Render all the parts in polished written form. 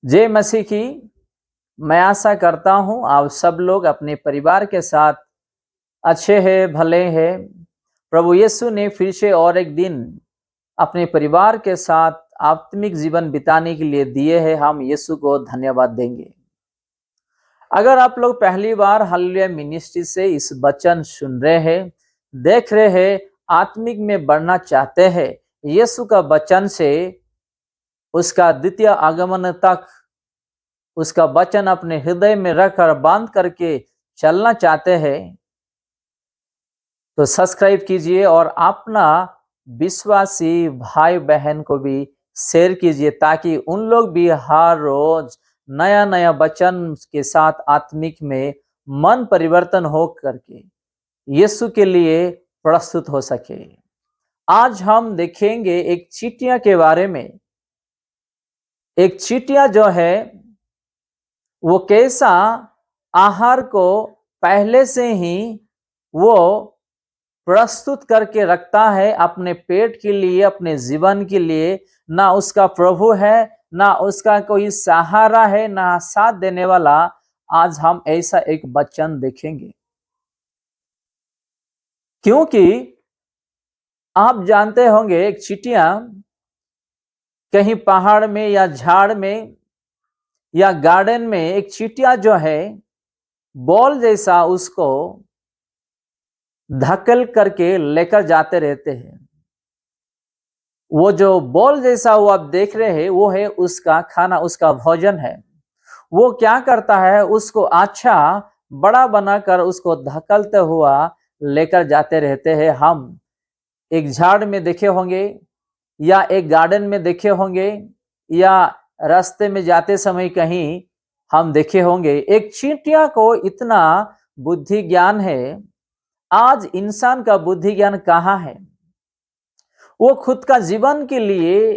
जय मसीह की। मैं आशा करता हूं आप सब लोग अपने परिवार के साथ अच्छे हैं, भले हैं। प्रभु यीशु ने फिर से और एक दिन अपने परिवार के साथ आत्मिक जीवन बिताने के लिए दिए हैं। हम यीशु को धन्यवाद देंगे। अगर आप लोग पहली बार हालेलुया मिनिस्ट्री से इस वचन सुन रहे हैं, देख रहे हैं, आत्मिक में बढ़ना चाहते हैं, यीशु का वचन से उसका द्वितीय आगमन तक उसका वचन अपने हृदय में रखकर बांध करके चलना चाहते हैं, तो सब्सक्राइब कीजिए और अपना विश्वासी भाई बहन को भी शेयर कीजिए, ताकि उन लोग भी हर रोज नया नया वचन के साथ आत्मिक में मन परिवर्तन हो करके यीशु के लिए प्रस्तुत हो सके। आज हम देखेंगे एक चींटियां के बारे में। एक चींटियां जो है वो कैसा आहार को पहले से ही वो प्रस्तुत करके रखता है अपने पेट के लिए, अपने जीवन के लिए। ना उसका प्रभु है, ना उसका कोई सहारा है, ना साथ देने वाला। आज हम ऐसा एक वचन देखेंगे, क्योंकि आप जानते होंगे एक चींटियां कहीं पहाड़ में या झाड़ में या गार्डन में एक चींटियां जो है बॉल जैसा उसको धक्कल करके लेकर जाते रहते हैं। वो जो बॉल जैसा वो आप देख रहे हैं, वो है उसका खाना, उसका भोजन है। वो क्या करता है, उसको अच्छा बड़ा बनाकर उसको धक्कलते हुआ लेकर जाते रहते हैं। हम एक झाड़ में देखे होंगे या एक गार्डन में देखे होंगे या रास्ते में जाते समय कहीं हम देखे होंगे। एक चींटिया को इतना बुद्धि ज्ञान है। आज इंसान का बुद्धि ज्ञान कहाँ है? वो खुद का जीवन के लिए,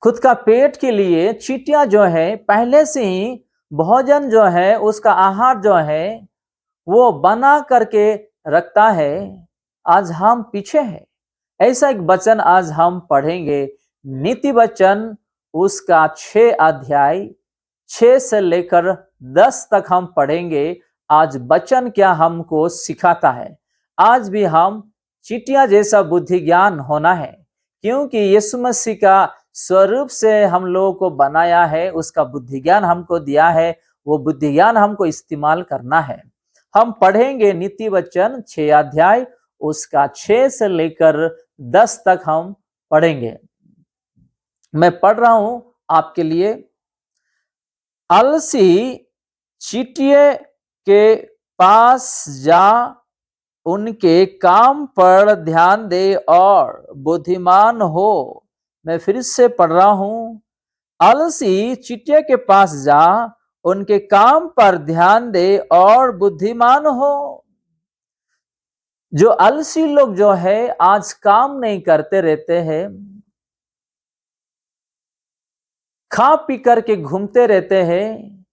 खुद का पेट के लिए चींटियां जो है पहले से ही भोजन जो है, उसका आहार जो है वो बना करके रखता है। आज हम पीछे हैं। ऐसा एक वचन आज हम पढ़ेंगे, नीति वचन उसका 6 अध्याय 6 से लेकर 10 तक हम पढ़ेंगे। आज वचन क्या हमको सिखाता है। आज भी हम चींटियां जैसा बुद्धि ज्ञान होना है, क्योंकि यीशु मसीह का स्वरूप से हम लोगों को बनाया है, उसका बुद्धि ज्ञान हमको दिया है। वो बुद्धि ज्ञान हमको इस्तेमाल करना है। हम पढ़ेंगे नीति वचन 6 अध्याय उसका 6 से लेकर 10 तक हम पढ़ेंगे। मैं पढ़ रहा हूं आपके लिए। अलसी चींटिए के पास जा, उनके काम पर ध्यान दे और बुद्धिमान हो। मैं फिर से पढ़ रहा हूं। अलसी चींटिए के पास जा, उनके काम पर ध्यान दे और बुद्धिमान हो। जो आलसी लोग जो है आज काम नहीं करते रहते हैं, खा पी करके घूमते रहते हैं,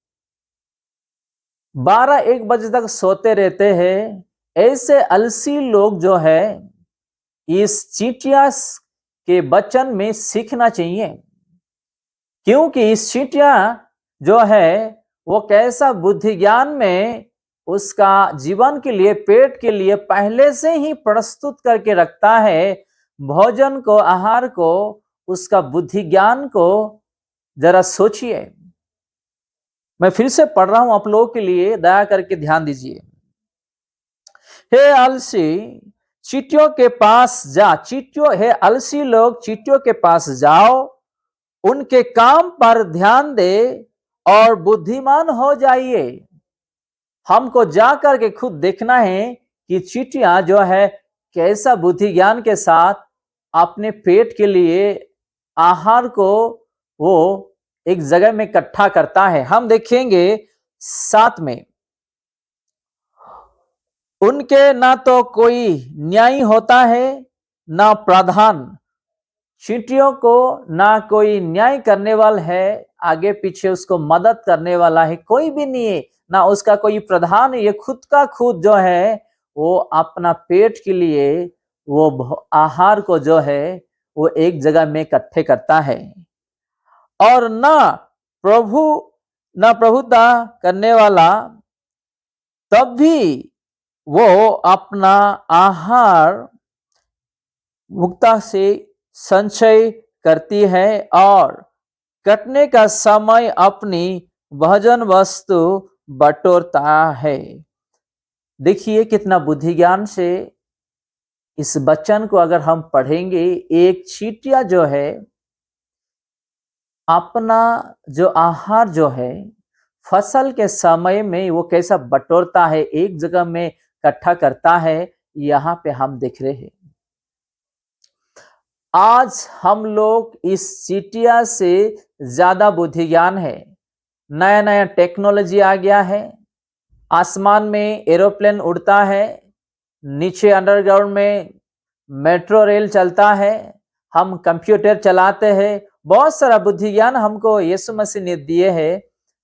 12-1 बजे तक सोते रहते हैं। ऐसे आलसी लोग जो है इस चींटियां के वचन में सीखना चाहिए, क्योंकि इस चींटियां जो है वो कैसा बुद्धि ज्ञान में उसका जीवन के लिए, पेट के लिए पहले से ही प्रस्तुत करके रखता है। भोजन को, आहार को, उसका बुद्धि ज्ञान को जरा सोचिए। मैं फिर से पढ़ रहा हूं आप लोगों के लिए, दया करके ध्यान दीजिए। हे आलसी चींटियों के पास जा, चींटियों, हे आलसी लोग चींटियों के पास जाओ, उनके काम पर ध्यान दे और बुद्धिमान हो जाइए। हमको जाकर के खुद देखना है कि चींटियां जो है कैसा बुद्धि ज्ञान के साथ अपने पेट के लिए आहार को वो एक जगह में इकट्ठा करता है। हम देखेंगे 7 में, उनके ना तो कोई न्यायी होता है ना प्रधान। चींटियों को ना कोई न्याय करने वाला है, आगे पीछे उसको मदद करने वाला है कोई भी नहीं है, ना उसका कोई प्रधान। ये खुद का खुद जो है वो अपना पेट के लिए वो आहार को जो है वो एक जगह में इकट्ठे करता है। और न प्रभुता करने वाला, तब भी वो अपना आहार मुक्ता से संचय करती है और कटने का समय अपनी भोजन वस्तु बटोरता है। देखिए कितना बुद्धि ज्ञान से इस वचन को अगर हम पढ़ेंगे, एक चींटिया जो है अपना जो आहार जो है फसल के समय में वो कैसा बटोरता है, एक जगह में इकट्ठा करता है, यहाँ पे हम देख रहे हैं। आज हम लोग इस चींटिया से ज्यादा बुद्धि ज्ञान है, नया नया टेक्नोलॉजी आ गया है, आसमान में एरोप्लेन उड़ता है, नीचे अंडरग्राउंड में मेट्रो रेल चलता है, हम कंप्यूटर चलाते हैं, बहुत सारा बुद्धि ज्ञान हमको यीशु मसीह ने दिए है।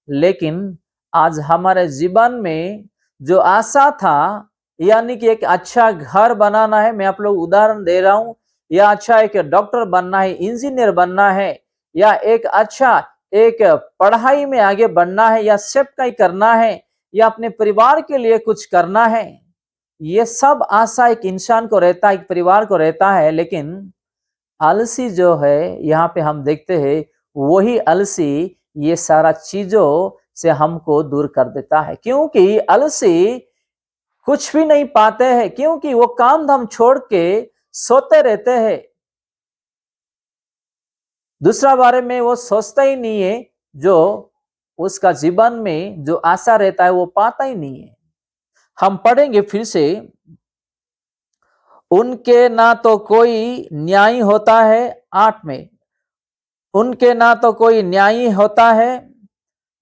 लेकिन आज हमारे जीवन में जो आशा था, यानी कि एक अच्छा घर बनाना है, मैं आप लोग उदाहरण दे रहा हूं, या अच्छा एक डॉक्टर बनना है, इंजीनियर बनना है, या एक अच्छा एक पढ़ाई में आगे बढ़ना है, या सब कहीं करना है, या अपने परिवार के लिए कुछ करना है, ये सब आशा एक इंसान को रहता है, एक परिवार को रहता है। लेकिन आलसी जो है, यहाँ पे हम देखते हैं वही आलसी ये सारा चीजों से हमको दूर कर देता है, क्योंकि आलसी कुछ भी नहीं पाते हैं, क्योंकि वो काम धाम छोड़ के सोते रहते हैं, दूसरा बारे में वो सोचता ही नहीं है, जो उसका जीवन में जो आशा रहता है वो पाता ही नहीं है। हम पढ़ेंगे फिर से, उनके ना तो कोई न्याय होता है, 8 में, उनके ना तो कोई न्यायी होता है,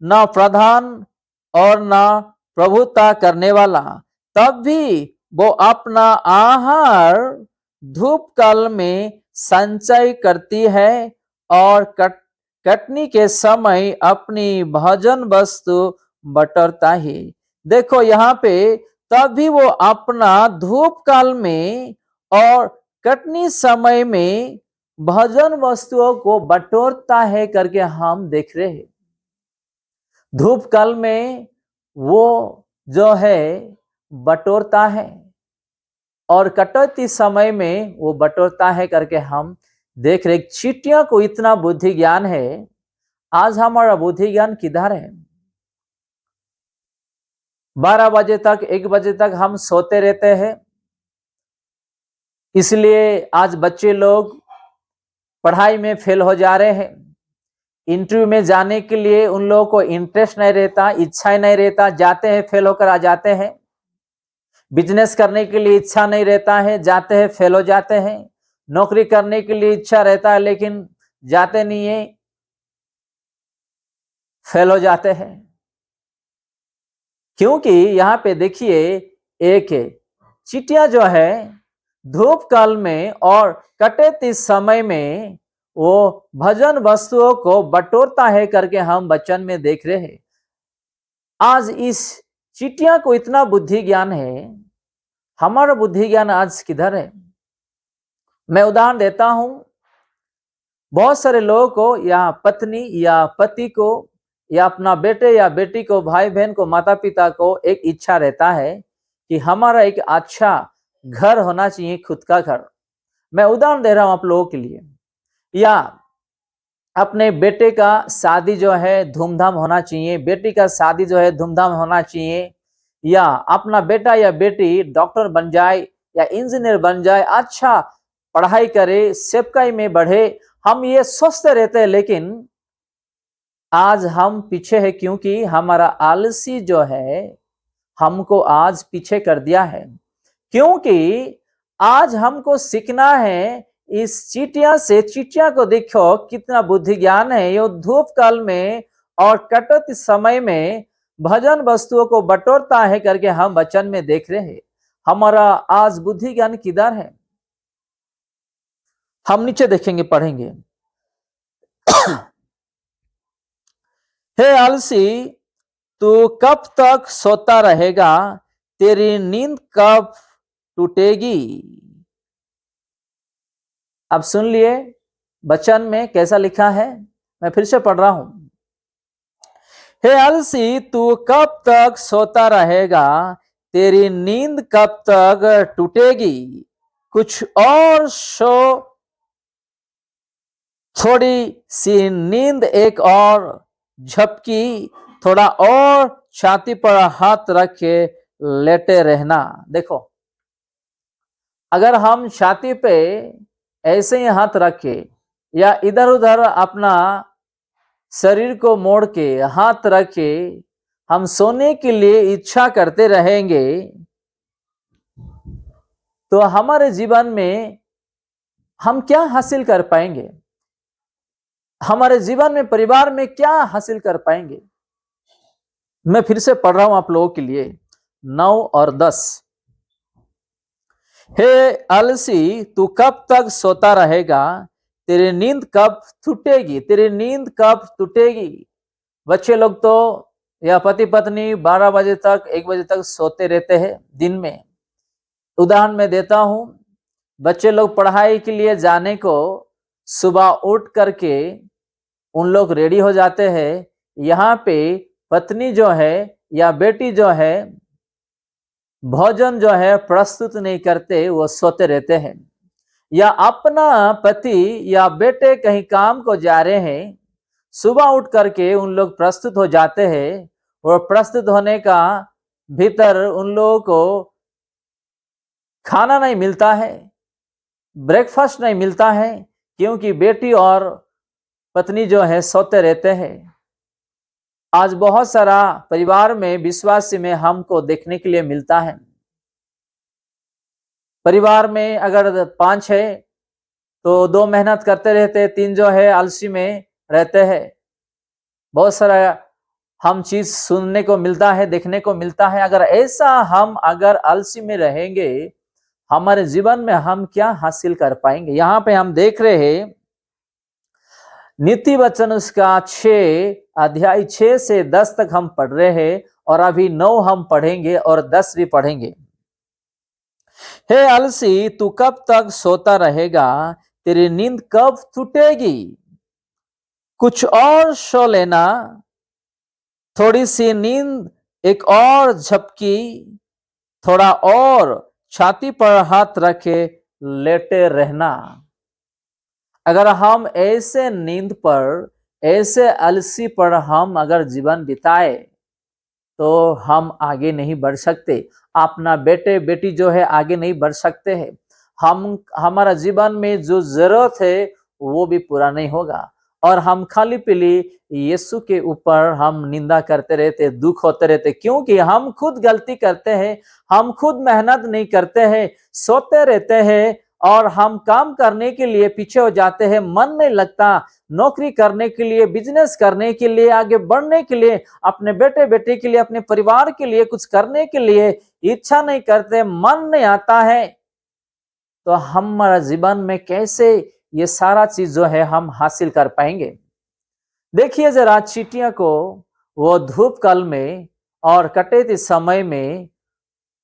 न प्रधान और न प्रभुता करने वाला, तब भी वो अपना आहार धूप काल में संचय करती है और कटनी के समय अपनी भोजन वस्तु बटोरता है। देखो यहाँ पे, तभी वो अपना धूप काल में और कटनी समय में भोजन वस्तुओं को बटोरता है करके हम देख रहे हैं। धूप काल में वो जो है बटोरता है और कटौती समय में वो बटोरता है करके हम देख रहे। चींटियों को इतना बुद्धि ज्ञान है, आज हमारा बुद्धि ज्ञान किधर है? 12 बजे तक 1 बजे तक हम सोते रहते हैं, इसलिए आज बच्चे लोग पढ़ाई में फेल हो जा रहे हैं। इंटरव्यू में जाने के लिए उन लोगों को इंटरेस्ट नहीं रहता, इच्छा ही नहीं रहता, जाते हैं फेल होकर आ जाते हैं। बिजनेस करने के लिए इच्छा नहीं रहता है, जाते हैं फेल हो जाते हैं। नौकरी करने के लिए इच्छा रहता है लेकिन जाते नहीं है, फेल हो जाते हैं। क्योंकि यहाँ पे देखिए, एक चींटियां जो है धूप काल में और कटौती समय में वो भोजन वस्तुओं को बटोरता है करके हम वचन में देख रहे हैं। आज इस चींटियां को इतना बुद्धि ज्ञान है, हमारा बुद्धि ज्ञान आज किधर है? मैं उदाहरण देता हूं, बहुत सारे लोगों को या पत्नी या पति को या अपना बेटे या बेटी को, भाई बहन को, माता पिता को एक इच्छा रहता है कि हमारा एक अच्छा घर होना चाहिए, खुद का घर। मैं उदाहरण दे रहा हूं आप लोगों के लिए, या अपने बेटे का शादी जो है धूमधाम होना चाहिए, बेटी का शादी जो है धूमधाम होना चाहिए, या अपना बेटा या बेटी डॉक्टर बन जाए या इंजीनियर बन जाए, अच्छा पढ़ाई करे, सेवकाई में बढ़े, हम ये सोचते रहते हैं। लेकिन आज हम पीछे है, क्योंकि हमारा आलसी जो है हमको आज पीछे कर दिया है। क्योंकि आज हमको सीखना है इस चींटियां से। चींटियां को देखो कितना बुद्धि ज्ञान है, ये धूप काल में और कटौती समय में भोजन वस्तुओं को बटोरता है करके हम वचन में देख रहे हैं। हमारा आज बुद्धि ज्ञान किधर है? हम नीचे देखेंगे, पढ़ेंगे। हे आलसी, तू कब तक सोता रहेगा? तेरी नींद कब टूटेगी? अब सुन लिए वचन में कैसा लिखा है, मैं फिर से पढ़ रहा हूं। हे आलसी, तू कब तक सोता रहेगा? तेरी नींद कब तक टूटेगी? कुछ और सो, थोड़ी सी नींद, एक और झपकी, थोड़ा और छाती पर हाथ रख के लेटे रहना। देखो, अगर हम छाती पे ऐसे ही हाथ रखे या इधर उधर अपना शरीर को मोड़ के हाथ रखे हम सोने के लिए इच्छा करते रहेंगे, तो हमारे जीवन में हम क्या हासिल कर पाएंगे? हमारे जीवन में, परिवार में क्या हासिल कर पाएंगे? मैं फिर से पढ़ रहा हूं आप लोगों के लिए 9 और 10। हे आलसी, तू कब तक सोता रहेगा? तेरी नींद कब टूटेगी? तेरी नींद कब टूटेगी? बच्चे लोग तो या पति पत्नी 12 बजे तक, 1 बजे तक सोते रहते हैं दिन में। उदाहरण मैं देता हूं, बच्चे लोग पढ़ाई के लिए जाने को सुबह उठ करके उन लोग रेडी हो जाते हैं। यहाँ पे पत्नी जो है या बेटी जो है भोजन जो है प्रस्तुत नहीं करते, वो सोते रहते हैं। या अपना पति या बेटे कहीं काम को जा रहे हैं, सुबह उठ करके उन लोग प्रस्तुत हो जाते हैं और प्रस्तुत होने का भीतर उन लोगों को खाना नहीं मिलता है, ब्रेकफास्ट नहीं मिलता है, क्योंकि बेटी और पत्नी जो है सोते रहते हैं। आज बहुत सारा परिवार में, विश्वासी में हमको देखने के लिए मिलता है। परिवार में अगर 5 है तो 2 मेहनत करते रहते, 3 जो है आलसी में रहते हैं। बहुत सारा हम चीज सुनने को मिलता है, देखने को मिलता है। अगर ऐसा हम अगर आलसी में रहेंगे, हमारे जीवन में हम क्या हासिल कर पाएंगे? यहाँ पे हम देख रहे हैं नीति वचन उसका 6 अध्याय 6 से 10 तक हम पढ़ रहे हैं और अभी 9 हम पढ़ेंगे और 10 भी पढ़ेंगे। हे आलसी, तू कब तक सोता रहेगा? तेरी नींद कब टूटेगी? कुछ और सो लेना, थोड़ी सी नींद, एक और झपकी, थोड़ा और छाती पर हाथ रखे लेटे रहना। अगर हम ऐसे नींद पर, ऐसे आलसी पर हम अगर जीवन बिताए तो हम आगे नहीं बढ़ सकते। अपना बेटे बेटी जो है आगे नहीं बढ़ सकते हैं। हमारा जीवन में जो जरूरत है वो भी पूरा नहीं होगा और हम खाली पीली यीशु के ऊपर हम निंदा करते रहते, दुख होते रहते, क्योंकि हम खुद गलती करते हैं, हम खुद मेहनत नहीं करते हैं, सोते रहते हैं और हम काम करने के लिए पीछे हो जाते हैं, मन नहीं लगता। नौकरी करने के लिए, बिजनेस करने के लिए, आगे बढ़ने के लिए, अपने बेटे बेटे के लिए, अपने परिवार के लिए कुछ करने के लिए इच्छा नहीं करते, मन नहीं आता है, तो हमारा जीवन में कैसे ये सारा चीज जो है हम हासिल कर पाएंगे? देखिए जरा चींटियों को वो धूप काल में और कटे समय में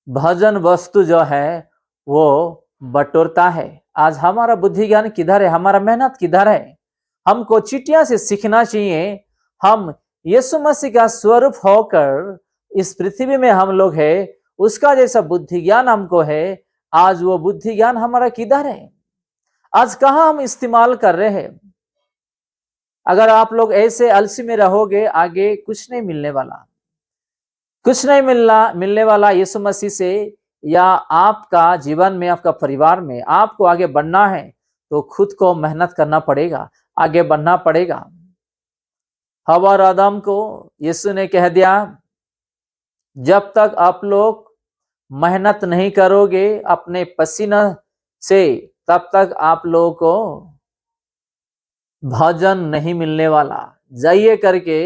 भोजन वस्तु जो है वो बटोरता है। आज हमारा बुद्धि ज्ञान किधर है? हमारा मेहनत किधर है? हमको चींटियों से सीखना चाहिए। हम यीशु मसीह का स्वरूप होकर इस पृथ्वी में हम लोग है, उसका जैसा बुद्धि ज्ञान हमको है। आज वो बुद्धि ज्ञान हमारा किधर है? आज कहां हम इस्तेमाल कर रहे हैं? अगर आप लोग ऐसे आलसी में रहोगे, आगे कुछ नहीं मिलने वाला, कुछ नहीं मिलने वाला यीशु मसीह से। या आपका जीवन में, आपका परिवार में आपको आगे बढ़ना है तो खुद को मेहनत करना पड़ेगा, आगे बढ़ना पड़ेगा। हवा और आदम को यीशु ने कह दिया, जब तक आप लोग मेहनत नहीं करोगे अपने पसीना से, तब तक आप लोगों को भोजन नहीं मिलने वाला। जाइए करके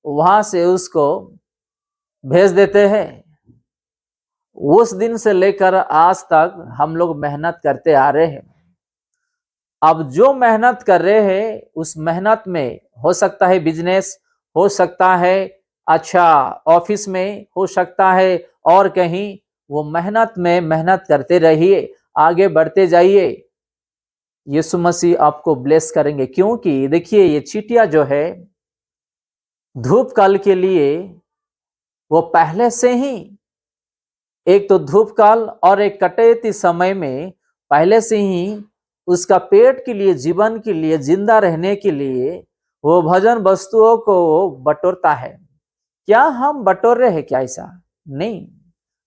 वहां से उसको भेज देते हैं। उस दिन से लेकर आज तक हम लोग मेहनत करते आ रहे हैं। अब जो मेहनत कर रहे हैं उस मेहनत में हो सकता है बिजनेस, हो सकता है अच्छा ऑफिस में, हो सकता है और कहीं, वो मेहनत में मेहनत करते रहिए, आगे बढ़ते जाइए। यीशु मसीह आपको ब्लेस करेंगे, क्योंकि देखिए ये चींटियां जो है धूप काल के लिए वो पहले से ही, एक तो धूप काल और एक कटौती समय में पहले से ही उसका पेट के लिए, जीवन के लिए, जिंदा रहने के लिए वो भोजन वस्तुओं को बटोरता है। क्या हम बटोर रहे हैं क्या? ऐसा नहीं,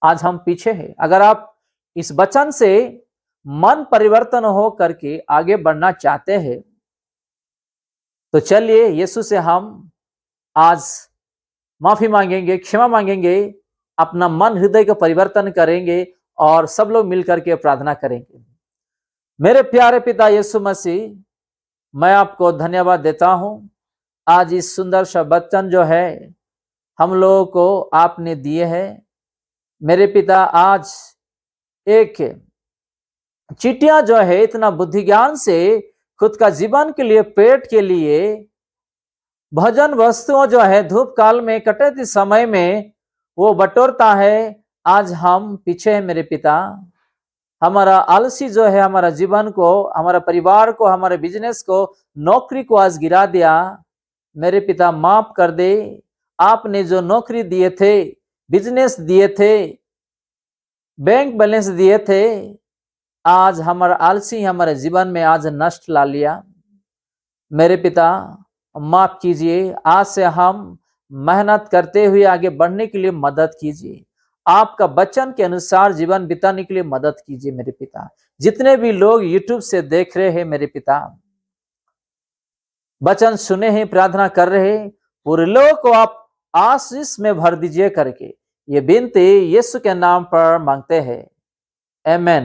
आज हम पीछे हैं। अगर आप इस वचन से मन परिवर्तन हो करके आगे बढ़ना चाहते हैं तो चलिए यीशु से हम आज माफी मांगेंगे, क्षमा मांगेंगे, अपना मन हृदय का परिवर्तन करेंगे और सब लोग मिलकर के प्रार्थना करेंगे। मेरे प्यारे पिता यीशु मसीह, मैं आपको धन्यवाद देता हूं। आज इस सुंदर सा वचन जो है हम लोगों को आपने दिए हैं। मेरे पिता, आज एक चींटियां जो है इतना बुद्धि ज्ञान से खुद का जीवन के लिए, पेट के लिए भोजन वस्तुओं जो है धूप काल में, कटौती समय में वो बटोरता है। आज हम पीछे हैं मेरे पिता। हमारा आलसी जो है हमारा जीवन को, हमारा परिवार को, हमारे बिजनेस को, नौकरी को आज गिरा दिया। मेरे पिता माफ कर दे। आपने जो नौकरी दिए थे, बिजनेस दिए थे, बैंक बैलेंस दिए थे, आज हमारा आलसी हमारे जीवन में आज नष्ट ला लिया। मेरे पिता माफ कीजिए। आज से हम मेहनत करते हुए आगे बढ़ने के लिए मदद कीजिए। आपका वचन के अनुसार जीवन बिताने के लिए मदद कीजिए मेरे पिता। जितने भी लोग यूट्यूब से देख रहे हैं मेरे पिता, वचन सुने हैं, प्रार्थना कर रहे हैं, पूरे लोगों को आप आशीष में भर दीजिए करके ये विनती यीशु के नाम पर मांगते हैं, आमीन।